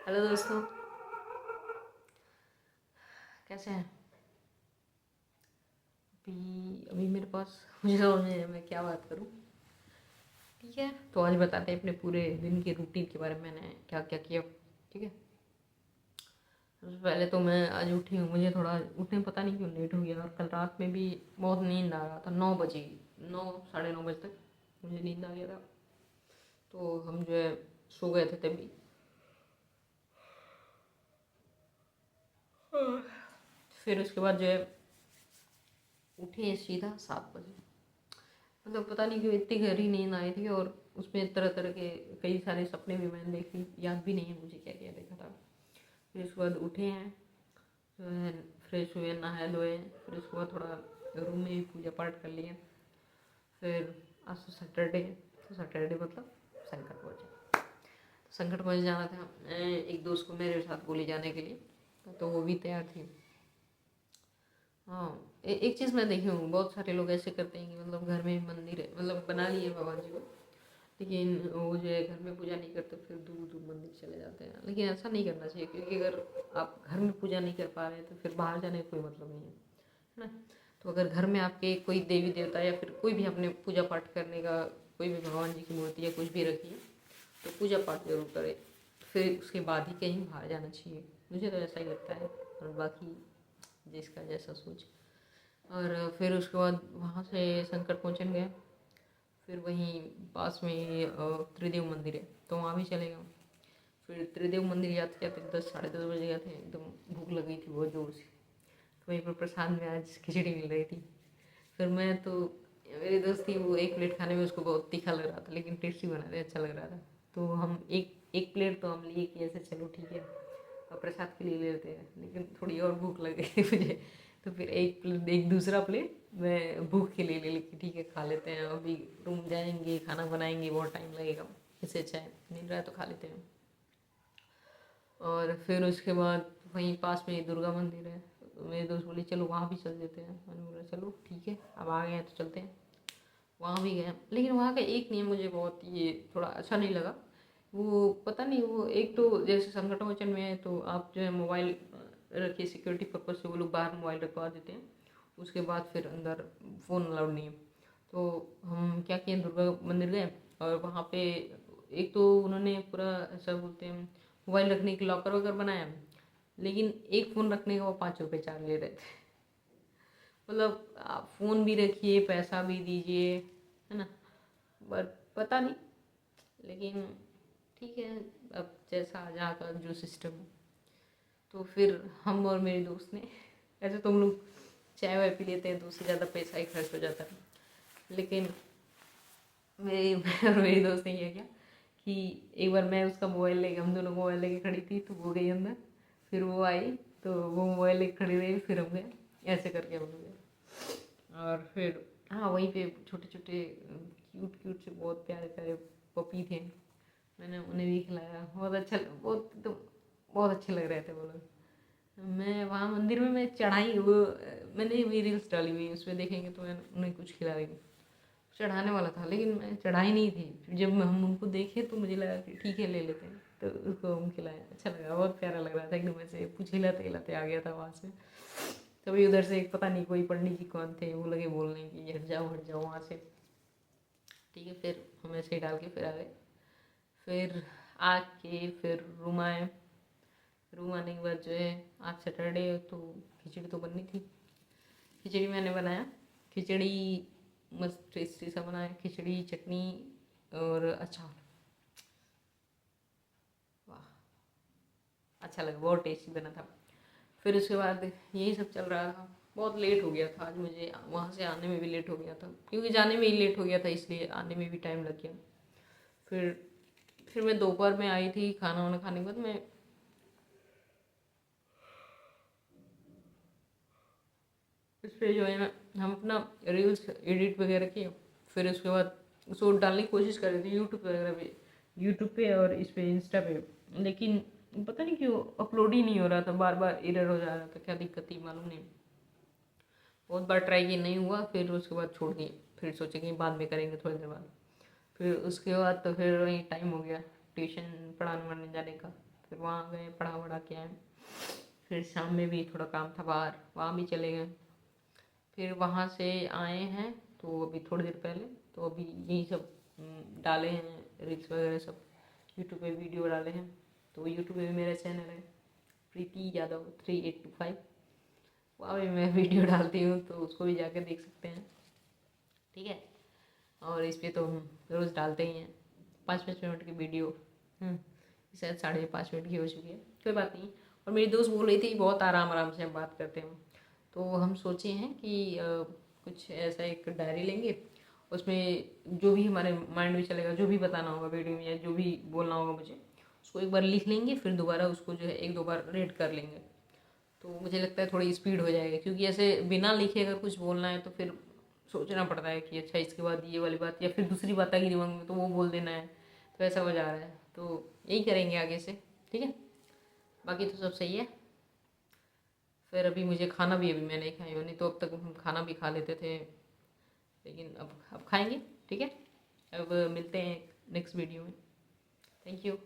Hello दोस्तों, कैसे हैं? अभी अभी मेरे पास मुझे समझ नहीं आया मैं क्या बात करूं। ठीक है, तो आज बताते हैं अपने पूरे दिन के रूटीन के बारे में, मैंने क्या क्या किया। ठीक है, सबसे पहले तो मैं आज उठी हूँ, मुझे थोड़ा उठने पता नहीं क्यों लेट हो गया, और कल रात में भी बहुत नींद आ रहा था। 9 बजे, 9 साढ़े 9 बजे तक मुझे नींद आ गया था। तो हम जो है सो गए थे तभी। फिर उसके बाद जो है उठे सीधा 7 बजे। मतलब पता नहीं क्यों इतनी गहरी नींद आई थी, और उसमें तरह तरह के कई सारे सपने भी मैंने देखे, याद भी नहीं है मुझे क्या क्या देखा था। फिर उसके बाद उठे हैं, जो है फ्रेश हुए, नहाए धोए। फिर उसके बाद थोड़ा रूम में भी पूजा पाठ कर लिया। फिर आज तो सैटरडे है, तो सैटरडे मतलब संकट पूजा। तो संकट पूजा जाना था, मैं एक दोस्त को मेरे साथ बोली जाने के लिए, तो वो भी तैयार थी। हाँ, एक चीज़ मैं देखी हूँ, बहुत सारे लोग ऐसे करते हैं कि मतलब घर में मंदिर है, मतलब बना लिए भगवान जी को, लेकिन वो जो है घर में पूजा नहीं करते, फिर दूर दूर मंदिर चले जाते हैं। लेकिन ऐसा नहीं करना चाहिए, क्योंकि अगर आप घर में पूजा नहीं कर पा रहे हैं तो फिर बाहर जाने का कोई मतलब नहीं है ना। तो अगर घर में आपके कोई देवी देवता या फिर कोई भी आपने पूजा पाठ करने का, कोई भी भगवान जी की मूर्ति या कुछ भी रखी है, तो पूजा पाठ जरूर करें। फिर उसके बाद ही कहीं बाहर जाना चाहिए, मुझे तो ऐसा ही लगता है। और बाकी जिसका जैसा सोच। और फिर उसके बाद वहाँ से संकट मोचन गए। फिर वहीं पास में ही त्रिदेव मंदिर है, तो वहाँ भी चले गए। फिर त्रिदेव मंदिर जाते जाते 10 साढ़े 10 बजे गए थे, एकदम भूख लगी थी बहुत ज़ोर से। तो वहीं पर प्रसाद में आज खिचड़ी मिल रही थी। फिर मैं तो, मेरी दोस्त थी, वो एक प्लेट खाने में उसको बहुत तीखा लग रहा था, लेकिन टेस्टी बना रहे, अच्छा लग रहा था। तो हम एक एक प्लेट तो हम लिए कि ऐसे चलो ठीक है, और प्रसाद के लिए ले लेते हैं, लेकिन थोड़ी और भूख लग गई थी मुझे। तो फिर एक दूसरा प्लेट मैं भूख के लिए ले ली कि ठीक है खा लेते हैं, अभी रूम जाएंगे खाना बनाएंगे बहुत टाइम लगेगा, इससे अच्छा है मिल रहा है तो खा लेते हैं। और फिर उसके बाद वहीं पास में ही दुर्गा मंदिर है, तो मेरी दोस्त बोली चलो वहाँ भी चल देते हैं। मैंने बोला चलो ठीक है, अब आ गए हैं तो चलते हैं। वहाँ भी गए, लेकिन वहाँ का एक नियम मुझे बहुत ये थोड़ा अच्छा नहीं लगा। वो पता नहीं, वो एक तो जैसे संकट मोचन में है तो आप जो है मोबाइल रखिए, सिक्योरिटी पर्पज से वो लोग बाहर मोबाइल रखवा देते हैं। उसके बाद फिर अंदर फ़ोन अलाउड नहीं है। तो हम क्या किए, दुर्गा मंदिर गए, और वहाँ पे एक तो उन्होंने पूरा ऐसा बोलते हैं मोबाइल रखने के लॉकर वगैरह बनाया, लेकिन एक फ़ोन रखने का वो 5 रुपये चार्ज ले रहे थे। मतलब आप फ़ोन भी रखिए, पैसा भी दीजिए, है ना। बट पता नहीं, लेकिन ठीक है, अब जैसा जहाँ का जो सिस्टम है। तो फिर हम और मेरे दोस्त ने, ऐसे तो हम लोग चाय वाय पी लेते हैं तो उससे ज़्यादा पैसा ही खर्च हो जाता है, लेकिन मेरी मैं और मेरी दोस्त ने क्या किया कि एक बार मैं उसका मोबाइल लेके, हम दोनों मोबाइल लेके खड़ी थी, तो वो गई अंदर, फिर वो आई, तो वो मोबाइल लेके खड़ी रही, फिर हम गए, ऐसे करके हम लोग गए। और फिर हाँ, वहीं पे छोटे छोटे क्यूट क्यूट से बहुत प्यारे प्यारे पपी थे, मैंने उन्हें भी खिलाया। बहुत अच्छा, बहुत तो बहुत अच्छे लग रहे थे वो लोग। मैं वहाँ मंदिर में मैं चढ़ाई वो, मैंने भी रील्स डाली हुई है, उसमें देखेंगे तो मैं उन्हें कुछ खिला रही हूँ। चढ़ाने वाला था लेकिन मैं चढ़ाई नहीं थी, जब हम उनको देखे तो मुझे लगा कि ठीक है ले लेते हैं, तो उसको हम खिलाया। अच्छा लगा, बहुत प्यारा लग रहा था, एकदम ऐसे कुछ हिलाते हिलाते आ गया था वहाँ से। तभी उधर से एक पता नहीं कोई पंडित जी कौन थे, वो लगे बोलने की हट जाओ वहाँ से। ठीक है, फिर हम ऐसे ही डाल के फिर आ गए। फिर आके फिर रूम आए। रूम आने के बाद जो है, आज सैटरडे है तो खिचड़ी तो बननी थी, खिचड़ी मैंने बनाया। खिचड़ी मस्त टेस्टी सा बनाया, खिचड़ी चटनी और अचार। वाह, अच्छा लगा, बहुत टेस्टी बना था। फिर उसके बाद यही सब चल रहा था, बहुत लेट हो गया था आज मुझे, वहाँ से आने में भी लेट हो गया था, क्योंकि जाने में ही लेट हो गया था इसलिए आने में भी टाइम लग गया। फिर फिर मैं दोपहर में आई थी, खाना वाना खाने के बाद मैं इस पे जो है ना, हम अपना रील्स एडिट वगैरह किए। फिर उसके बाद उसको डालने की कोशिश कर रहे थे यूट्यूब वगैरह पे, यूट्यूब पे और इस पे इंस्टा पे, लेकिन पता नहीं क्यों अपलोड ही नहीं हो रहा था, बार बार एरर हो जा रहा था, क्या दिक्कत थी मालूम नहीं। बहुत बार ट्राई किया, नहीं हुआ, फिर उसके बाद छोड़ दिए। फिर सोचे कि बाद में करेंगे थोड़ी देर बाद। फिर उसके बाद तो फिर वही टाइम हो गया ट्यूशन पढ़ाने वढ़ाने जाने का। फिर वहाँ गए, पढ़ा वढ़ा के आए। फिर शाम में भी थोड़ा काम था बाहर, वहाँ भी चले गए। फिर वहाँ से आए हैं तो अभी थोड़ी देर पहले, तो अभी यही सब डाले हैं रील्स वगैरह सब, यूट्यूब पे वीडियो डाले हैं। तो यूट्यूब पे भी मेरा चैनल है प्रीति यादव 3825, वहाँ भी मैं वीडियो डालती हूँ, तो उसको भी जाकर देख सकते हैं, ठीक है। और इस पर तो हम रोज़ डालते ही हैं 5-5 मिनट की वीडियो। शायद 5.5 मिनट की हो चुकी है, कोई बात नहीं। और मेरी दोस्त बोल रही थी बहुत आराम आराम से हम बात करते हैं, तो हम सोचे हैं कि कुछ ऐसा एक डायरी लेंगे, उसमें जो भी हमारे माइंड में चलेगा, जो भी बताना होगा वीडियो में या जो भी बोलना होगा मुझे, उसको एक बार लिख लेंगे, फिर दोबारा उसको जो है 1-2 बार रीड कर लेंगे। तो मुझे लगता है थोड़ी स्पीड हो जाएगी, क्योंकि ऐसे बिना लिखे अगर कुछ बोलना है तो फिर सोचना पड़ता है कि अच्छा इसके बाद ये वाली बात या फिर दूसरी बात आ गई दिमाग में तो वो बोल देना है, तो ऐसा हो जा रहा है। तो यही करेंगे आगे से, ठीक है। बाकी तो सब सही है। फिर अभी मुझे खाना भी, अभी मैं नहीं खाई हूँ, नहीं तो अब तक हम खाना भी खा लेते थे, लेकिन अब खाएंगे, ठीक है। अब मिलते हैं नेक्स्ट वीडियो में। Thank you.